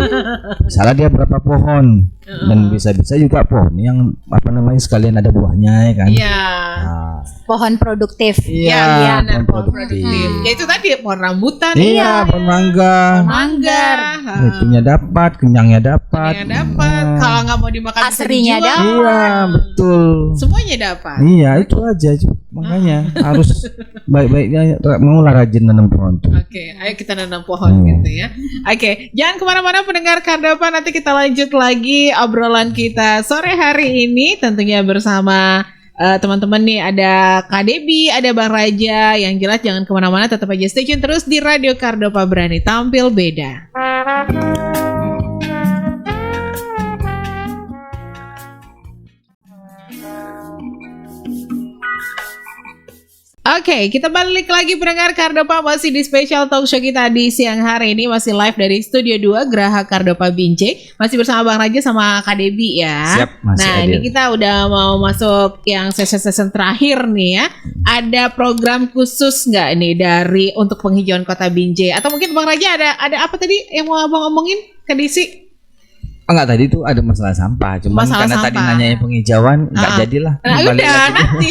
misalnya dia berapa pohon dan bisa-bisa juga pohon yang sekalian ada buahnya ya kan. Iya. Nah, Pohon produktif. iya, benar, pohon pohon produktif. produktif. Ya itu tadi pohon rambutan. Iya, pohon mangga. Manggar. Itunya dapat, kenyangnya dapat. Yang dapat. Kalau nggak mau dimakan bisa Asrinya dijual. dapat. Iya, betul. Semuanya dapat. Iya, itu aja. Makanya harus baik-baiknya mau rajin nanam pohon tuh. Oke, ayo kita nanam pohon gitu ya. Oke, jangan kemana-mana pendengar Kardapa, nanti kita lanjut lagi obrolan kita sore hari ini tentunya bersama teman-teman nih, ada Kak Debi, ada Bang Raja. Yang jelas jangan kemana-mana, tetap aja stay tune terus di Radio Kardapa, berani tampil beda. Oke, kita balik lagi pendengar Kardapa, masih di special talk show kita di siang hari ini, masih live dari Studio 2 Geraha Kardapa Binjai. Masih bersama Bang Raja sama Kak Debi ya. Siap, masih Nah, hadir. ini kita udah mau masuk yang sesi-sesi terakhir nih ya. Ada program khusus nggak nih dari untuk penghijauan Kota Binjai? Atau mungkin Bang Raja ada apa tadi yang mau Abang omongin ke Disi? Enggak, tadi itu ada masalah sampah. Cuman Masalah karena sampah. tadi nanyanya penghijauan, enggak jadilah. Nah, Balik udah lagi. nanti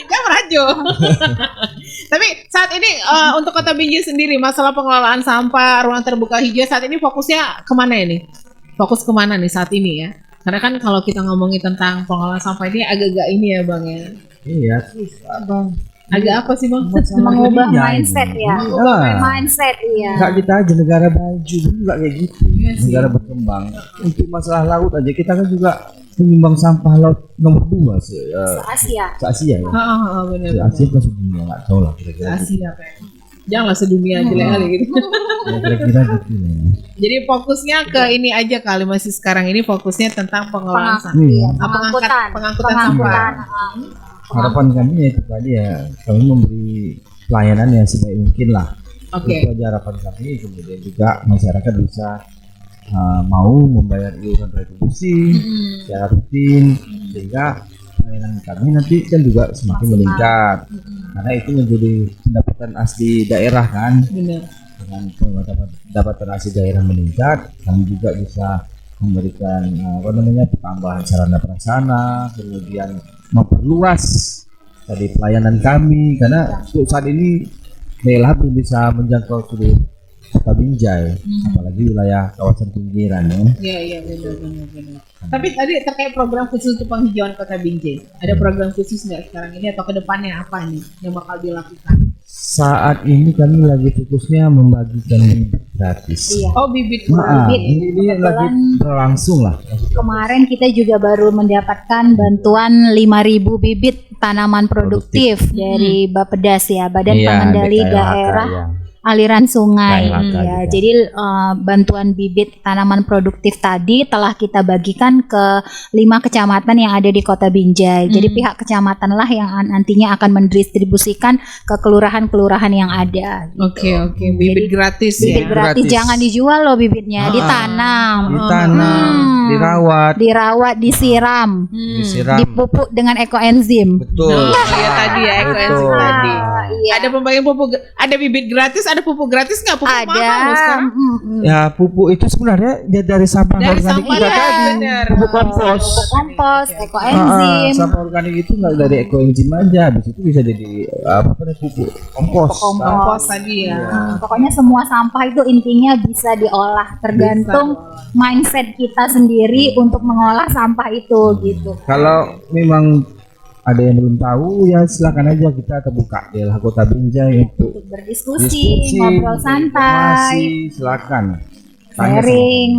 jangan rajo. Tapi saat ini untuk Kota Binjai sendiri, masalah pengelolaan sampah, ruang terbuka hijau saat ini fokusnya kemana ini? Fokus kemana nih saat ini ya? Karena kan kalau kita ngomongin tentang pengelolaan sampah ini agak-agak ini ya Bang ya. Iya, susah Bang. Agak apa sih Bang? Mengubah Iya, mindset ini. ya. Iya. Mindset iya. Enggak kita aja negara baju, enggak kayak gitu. Iya sih. Negara berkembang. Untuk masalah laut aja kita kan juga menyumbang sampah laut nomor 2 se Asia. Asia ya. Benar. Se Asia kan sedunia enggak tahu lah kira-kira. Asia kayak. Janganlah sedunia jelek kali gitu. Ya, kira-kira gitu ya. Jadi fokusnya ke ini aja kali, masih sekarang ini fokusnya tentang pengelolaan sampah. Iya. Pengangkutan sampah. Harapan kami ya itu tadi ya, kami memberi pelayanan yang sebaik mungkin lah. Oke. Itu aja harapan kami. Kemudian juga masyarakat bisa mau membayar iuran retribusi secara rutin, sehingga pelayanan kami nanti kan juga semakin meningkat. Karena itu menjadi pendapatan asli daerah kan. Benar. Dengan pendapatan asli daerah meningkat, kami juga bisa memberikan tambahan sarana prasarana, kemudian memperluas tadi pelayanan kami, karena untuk saat ini daerah belum bisa menjangkau seluruh Kota Binjai, apalagi wilayah kawasan pinggiran ya. Iya benar. Tapi tadi terkait program khusus untuk penghijauan Kota Binjai, ada program khusus nggak sekarang ini atau kedepannya apa nih yang bakal dilakukan? Saat ini kami lagi fokusnya membagikan bibit gratis. Iya. Oh bibit. Nah, Bibit. ini lagi berlangsung lah. Kemarin kita juga baru mendapatkan bantuan 5.000 bibit tanaman produktif dari Bappedas ya, Badan Iya, Pengendali BKLHK, Daerah ya. Aliran Sungai. KLHK Ya, juga. jadi bantuan bibit tanaman produktif tadi telah kita bagikan ke 5 kecamatan yang ada di Kota Binjai. Jadi pihak kecamatan lah yang nantinya akan mendistribusikan ke kelurahan-kelurahan yang ada. Oke. Bibit gratis ya. Bibit gratis, Gratis. jangan dijual loh bibitnya, ditanam, Ditanam, dirawat, disiram, disiram. dipupuk dengan ekoenzim. Betul. Oh ya tadi ya ekoenzim Betul. tadi. Ada pembagian pupuk, ada bibit gratis, ada pupuk gratis nggak? Pupuk Ada. mahal loh sekarang. Ya pupuk itu sebenarnya dia dari sampah Dari organik sampah, kita iya, tadi, benar. pupuk kompos. Pupuk kompos, Oke. ekoenzim. Sampah organik itu nggak dari ekoenzim aja, habis itu bisa jadi apa namanya pupuk kompos. Kompos tadi ya. Pokoknya semua sampah itu intinya bisa diolah, tergantung mindset kita sendiri untuk mengolah sampah itu gitu. Kalau memang ada yang belum tahu ya silakan aja, kita terbuka di LH Kota Binjai untuk Untuk berdiskusi, ngobrol santai, informasi, silakan. Tanya sharing.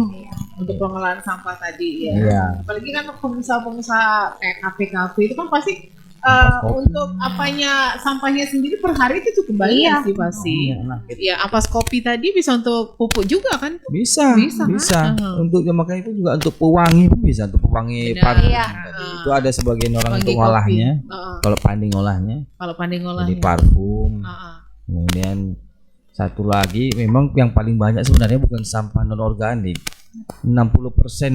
Untuk pengelolaan sampah tadi ya. Iya. Apalagi kan pengusaha-pengusaha kayak kafe-kafe itu kan pasti Kopi. untuk apanya sampahnya sendiri per hari itu cukup banyak Iya. sih pasti. Iya, nah, gitu. Ya ampas kopi tadi bisa untuk pupuk juga kan? Bisa, Bisa, bisa. kan? Untuk yang makanya itu juga untuk pewangi pun bisa, untuk pewangi Benar. parfum. Iya. Itu ada sebagian orang Pewangi untuk kopi. ngolahnya. Heeh. Kalau pandai ngolahnya, Kalau pandai jadi ngolahnya. parfum. Heeh. Kemudian satu lagi, memang yang paling banyak sebenarnya bukan sampah non organik. 60%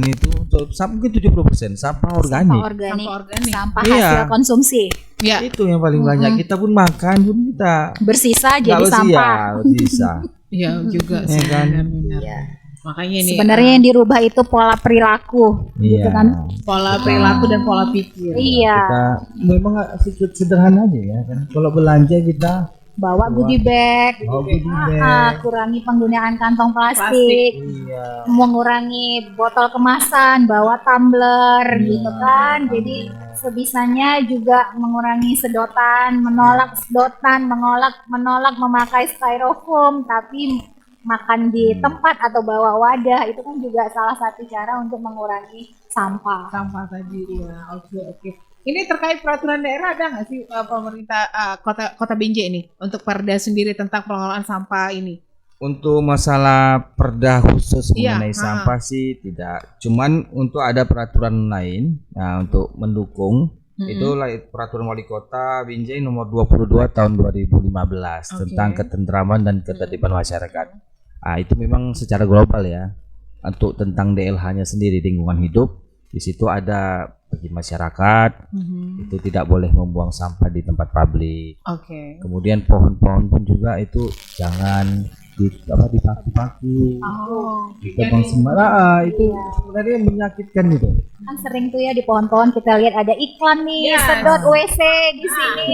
itu untuk mungkin 70% sampah organik. Sampah organik, Sampah organik. sampah Iya. hasil konsumsi. Ya. Itu yang paling banyak. Kita pun makan pun kita Bersisa nggak jadi sampah. bisa. Iya juga Iya sih. kan? Benar-benar. Iya. Makanya ini Sebenarnya yang dirubah itu pola perilaku, gitu Iya. kan? pola perilaku dan pola pikir. Iya. Kita memang sedikit sederhana aja ya kan. Kalau belanja kita Bawa goodie bag, mau goodie bag. kurangi penggunaan kantong plastik, Iya. mengurangi botol kemasan, bawa tumbler, Iya. gitu kan. Jadi sebisanya juga mengurangi sedotan, menolak sedotan, menolak memakai styrofoam, tapi makan di tempat atau bawa wadah itu kan juga salah satu cara untuk mengurangi sampah. Sampah tadi ya. Oke. Ini terkait peraturan daerah ada nggak sih pemerintah kota Binjai ini untuk Perda sendiri tentang pengelolaan sampah ini? Untuk masalah perda khusus Iya, mengenai sampah sih tidak. Cuman untuk ada peraturan lain, nah untuk mendukung itu peraturan wali kota Binjai nomor 22 tahun 2015 Oke. tentang ketentraman dan ketertiban masyarakat. Itu memang secara global ya. Untuk tentang DLH-nya sendiri, lingkungan hidup, di situ ada bagi masyarakat itu tidak boleh membuang sampah di tempat publik. Oke. Kemudian pohon-pohon pun juga itu jangan dipaku-paku, Oh. ditebang sembarangan. Itu sebenarnya menyakitkan itu. Kan sering tuh ya di pohon-pohon kita lihat ada iklan nih, Yes. sedot WC di sini,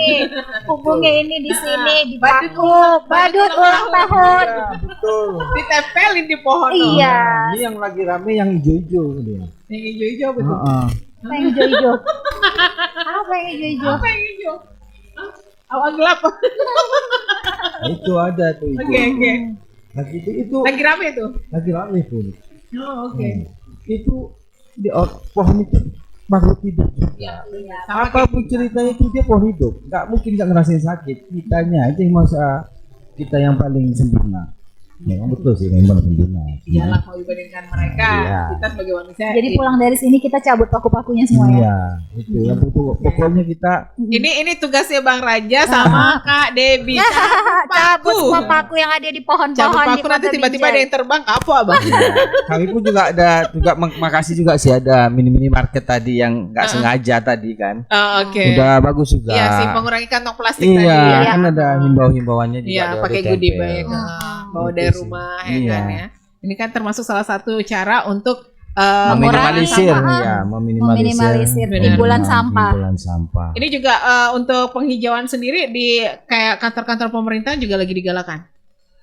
hubungi ini di sini, di Badut paku, badut ulang tahun. Ya, betul. Ditempelin di pohon. Iya. Nah, ini yang lagi rame yang hijau-hijau dia. Yang hijau-hijau betul. Heeh. Apa yang hijau-hijau? Apa yang hijau-hijau? Apa yang hijau? Awal gelap. Nah, itu ada tuh itu. Oke. Lagi itu Lagi rame tuh. lagi rame pun. Oh, oke. Itu di pohon itu makhluk hidup. Sama Apapun ceritanya itu dia pohon hidup, nggak mungkin nggak ngerasain sakit. Kitanya aja yang masa kita yang paling sempurna. Memang betul sih, memang sempurna. iyalah kalau dibandingkan mereka, Iya. kita sebagai manusia. Jadi pulang dari sini kita cabut paku-pakunya semua ya. Iya, itu yang betul. Pokoknya kita Ini tugasnya Bang Raja sama Kak Debbie. Cabut semua paku yang ada di pohon-pohon Cabut di paku Kota nanti tiba-tiba Binjai. ada yang terbang apa Abang? kami pun juga ada makasih juga sih ada mini market tadi yang nggak sengaja tadi kan. Oh, oke. Udah bagus juga. Iya sih mengurangi kantong plastik tadi. Iya, Ya. kan ada himbauannya juga. Iya, ada pakai ditempel. goodie bag. Bawa Gitu dari sih. rumah ya Iya. kan ya. Ini kan termasuk salah satu cara untuk Meminimalisir, sampah. ya, Meminimalisir timbulan sampah. Timbulan sampah. ini juga untuk penghijauan sendiri di kayak kantor-kantor pemerintah juga lagi digalakan.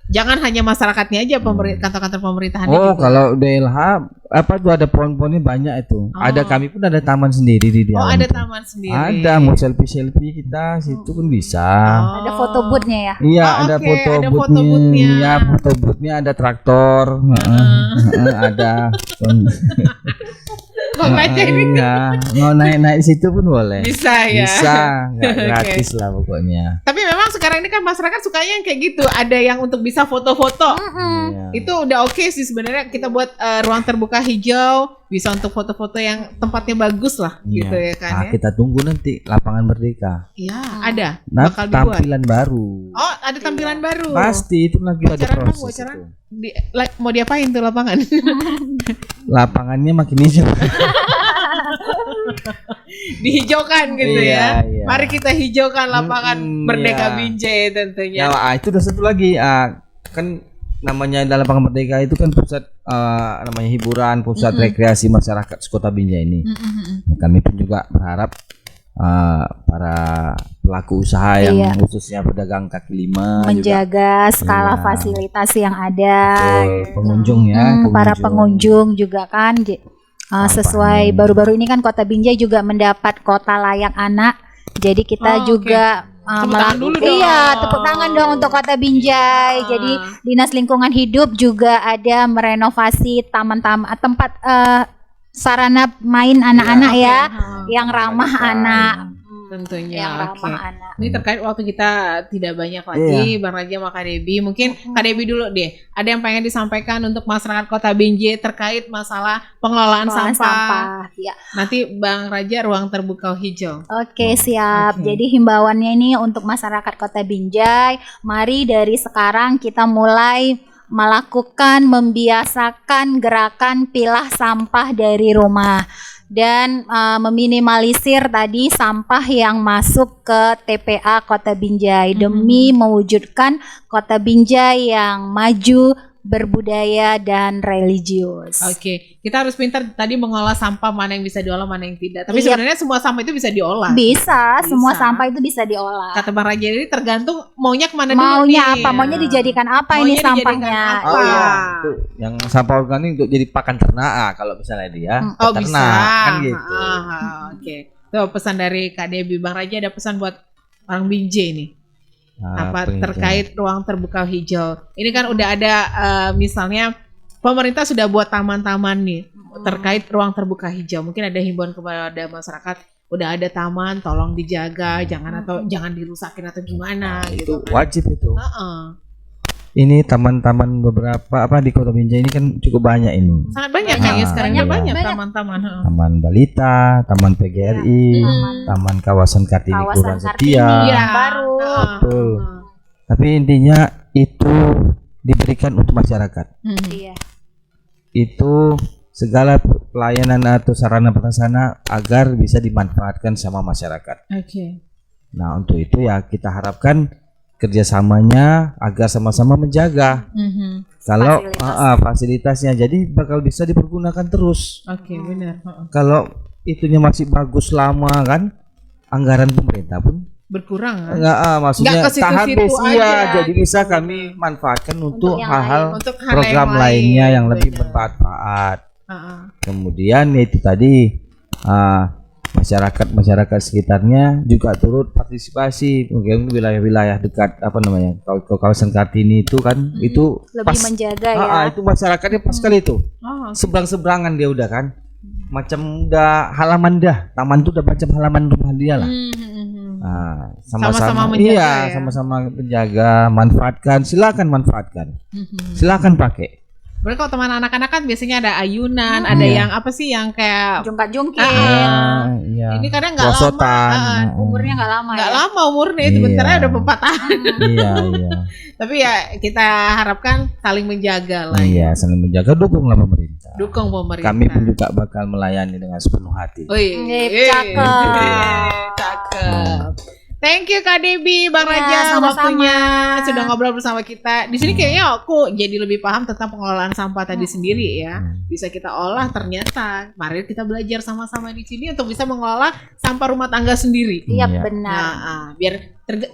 Jangan hanya masyarakatnya aja kantor-kantor pemerintahan Oh, juga. kalau DLH apa tuh ada pohon-pohonnya banyak itu. Ada kami pun ada taman sendiri di Oh, dalam. ada tuh. taman sendiri. Ada, mau selfie kita situ pun bisa. Oh. Ada foto booth-nya ya. Iya, Oh, ada oke, foto ada foto booth-nya. booth-nya. Iya, foto booth-nya ada traktor. Ada. Bang Raja ini Iya, mau naik-naik situ pun boleh. bisa ya. Bisa, nggak Oke. gratis lah pokoknya. Tapi memang sekarang ini kan masyarakat sukanya yang kayak gitu. Ada yang untuk bisa foto-foto. Iya. Itu udah oke sih sebenarnya kita buat ruang terbuka hijau, bisa untuk foto-foto yang tempatnya bagus lah gitu ya kan Nah, ya. kita tunggu nanti lapangan Merdeka. Iya, ada. Nah, Bakal dibuat. tampilan baru. Oh, ada tampilan baru. Pasti itu lagi ada Bocoran, Bang, proses bocoran. itu. Mau diapain tuh lapangan? Lapangannya makin hijau. Dihijaukan gitu Iya, ya. iya. Mari kita hijaukan lapangan Merdeka iya. Binjai tentunya. Ya, itu udah satu lagi. Kan namanya dalam Lapangan Merdeka itu kan pusat namanya hiburan, pusat rekreasi masyarakat Kota Binjai ini. Ya, kami pun juga berharap para pelaku usaha yang Iya. khususnya pedagang kaki lima juga Menjaga skala Iya. fasilitas yang ada. betul, pengunjung ya, Para pengunjung juga kan sesuai Sampahnya. baru-baru ini kan Kota Binjai juga mendapat kota layak anak. Jadi kita Oh, juga Tepuk tangan dulu dong. Iya, tepuk tangan dong untuk Kota Binjai. Jadi Dinas Lingkungan Hidup juga ada merenovasi taman-taman tempat sarana main anak-anak ya, yang ramah anak. Tentunya. Yang Oke. ramah anak. Ini terkait waktu kita tidak banyak lagi, Bang Raja sama Kak Debbie. Mungkin Kak Debbie dulu deh. Ada yang pengen disampaikan untuk masyarakat Kota Binjai terkait masalah pengelolaan sampah. Ya. Nanti Bang Raja ruang terbuka hijau. Oke, siap. Oke. Jadi himbauannya ini untuk masyarakat Kota Binjai, mari dari sekarang kita mulai melakukan, membiasakan gerakan pilah sampah dari rumah dan meminimalisir tadi sampah yang masuk ke TPA Kota Binjai demi mewujudkan Kota Binjai yang maju, berbudaya dan religius. Oke, kita harus pintar tadi mengolah sampah, mana yang bisa diolah, mana yang tidak. Tapi Iya. sebenarnya semua sampah itu bisa diolah. Bisa, semua Bisa. sampah itu bisa diolah. Kata Bang Raja ini tergantung maunya kemana dulu Maunya nih. apa? Maunya dijadikan apa ini Maunya dijadikan sampahnya? apa? Oh iya, Wah. itu yang sampah organik untuk jadi pakan ternak kalau misalnya dia Oh peternak, bisa. kan gitu. Oke. Tuh pesan dari Kak Debbie. Bang Raja ada pesan buat orang Binjai nih. Apa penghijauan. terkait ruang terbuka hijau. Ini kan udah ada misalnya pemerintah sudah buat taman-taman nih terkait ruang terbuka hijau. Mungkin ada himbauan kepada masyarakat, udah ada taman, tolong dijaga, jangan dirusakin atau gimana itu gitu kan. wajib itu. Heeh. Ini taman-taman beberapa di Kota Binjai ini kan cukup banyak ini. Sangat banyak kan ya sekarang Banyak. banyak Banyak. taman-taman. Heeh. Taman Balita, Taman PGRI, Taman Kawasan Kartini Kawasan Kelurahan Kartini. Setia. Iya. baru. Heeh. Betul. Tapi intinya itu diberikan untuk masyarakat. Iya. Itu segala pelayanan atau sarana prasarana agar bisa dimanfaatkan sama masyarakat. Oke. Nah, untuk itu ya kita harapkan kerjasamanya agar sama-sama menjaga. Kalau fasilitasnya jadi bakal bisa dipergunakan terus. Oke, benar. Heeh. Kalau itunya masih bagus lama kan, anggaran pemerintah pun Berkurang kan? enggak, maksudnya Nggak ke situ-situ habis aja, iya, jadi gitu. bisa kami manfaatkan untuk yang hal-hal Untuk hal program yang lainnya yang lebih benar. bermanfaat. Heeh. Kemudian itu tadi masyarakat sekitarnya juga turut partisipasi, mungkin wilayah-wilayah dekat kawasan Kartini itu kan itu Lebih pas menjaga ya. itu masyarakatnya pas sekali itu Oh, seberang-seberangan dia udah kan macam udah halaman dah taman tuh udah macam halaman rumah dia lah. Sama-sama menjaga iya ya. sama-sama menjaga, manfaatkan, silakan manfaatkan, silakan pakai. Berarti kalau teman anak-anak kan biasanya ada ayunan, ada yang apa sih yang kayak Jungkat-jungkit. Iya. ini kadang nggak lama, Prosotan. Umurnya nggak lama nggak ya. lama umurnya, sebentar Iya. udah pepatahan. Iya. Tapi ya kita harapkan saling menjaga lah. Iya, saling menjaga, dukunglah pemerintah. Dukung pemerintah. Kami pun juga bakal melayani dengan sepenuh hati. Wih, Cakep. cakep. Thank you Kak Debbie, Bang Ya, Raja sama-sama. waktunya sudah ngobrol bersama kita. Di sini kayaknya aku jadi lebih paham tentang pengelolaan sampah tadi sendiri ya. Bisa kita olah ternyata. Mari kita belajar sama-sama di sini untuk bisa mengelola sampah rumah tangga sendiri. Iya Iya. benar. Nah, biar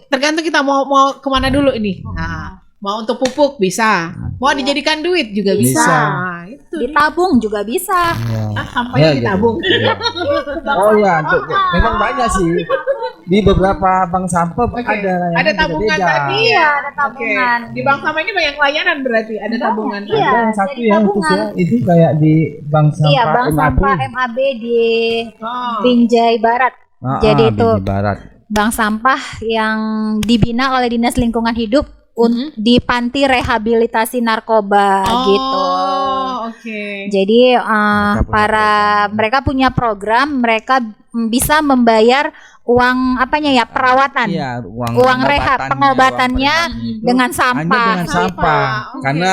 tergantung kita mau kemana dulu ini. Nah, mau untuk pupuk bisa, mau dijadikan duit juga bisa. Bisa. Nah, itu. Ditabung juga bisa. Iya. Sampahnya Ya, gitu. ditabung. Oh ya, memang banyak sih. Di beberapa bank sampah Oke. ada yang Ada tabungan beda-beda. tadi. Iya, ada Oke. tabungan. Di bank sampah ini banyak layanan berarti ada tabungan. Iya. Ada yang satu jadi yang tabungan. khususnya itu kayak di bank sampah Iya, bank MAB. sampah MAB di Oh. Binjai Barat. Jadi itu Binjai Barat. bank sampah yang dibina oleh Dinas Lingkungan Hidup di panti rehabilitasi narkoba gitu. Oke. Jadi punya mereka punya program, mereka bisa membayar uang perawatan. Iya, Uang rehab, pengobatannya uang pengobatan itu dengan hanya sampah. dengan sampah. Oke. Karena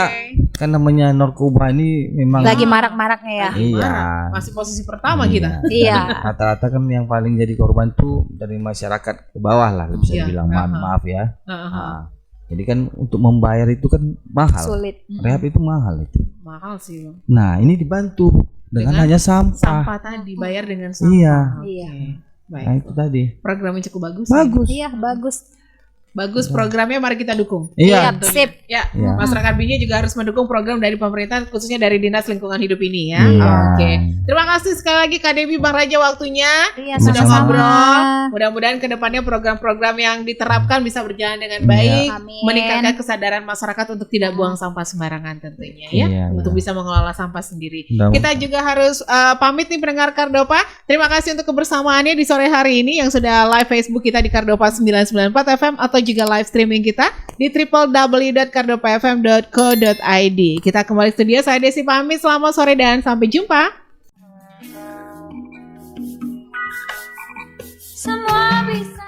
kan namanya narkoba ini memang Lagi marak-maraknya ya. iya. Masih posisi pertama Iya. kita. Iya. Rata-rata kan yang paling jadi korban tuh dari masyarakat ke bawah lah bisa Iya, dibilang maaf ya. Heeh. Nah, jadi kan untuk membayar itu kan mahal. Sulit. Rehab itu mahal itu. Mahal sih. Nah, ini dibantu dengan hanya sampah. Sampah tadi bayar dengan sampah. Iya. Oke. Iya. Baik. Nah, itu tadi. Programnya cukup bagus. Bagus. Iya, bagus. Bagus programnya, mari kita dukung. Iya. Sip. Ya, Iya. masyarakat Binjai juga harus mendukung program dari pemerintah, khususnya dari Dinas Lingkungan Hidup ini ya. Iya. Oke. Terima kasih sekali lagi Kak Debbie, Bang Raja waktunya. Iya, Sudah Sama-sama. ngobrol. Mudah-mudahan kedepannya program-program yang diterapkan bisa berjalan dengan baik, Amin. meningkatkan kesadaran masyarakat untuk tidak buang sampah sembarangan tentunya ya, Iya, untuk iya. bisa mengelola sampah sendiri. Mudah-mudahan. Kita juga harus pamit nih pendengar Kardopa. Terima kasih untuk kebersamaannya di sore hari ini yang sudah live Facebook kita di Kardopa 994 FM atau juga live streaming kita di www.kardopafm.co.id. Kita kembali studio, saya Desi pamit, selamat sore dan sampai jumpa. Semua bisa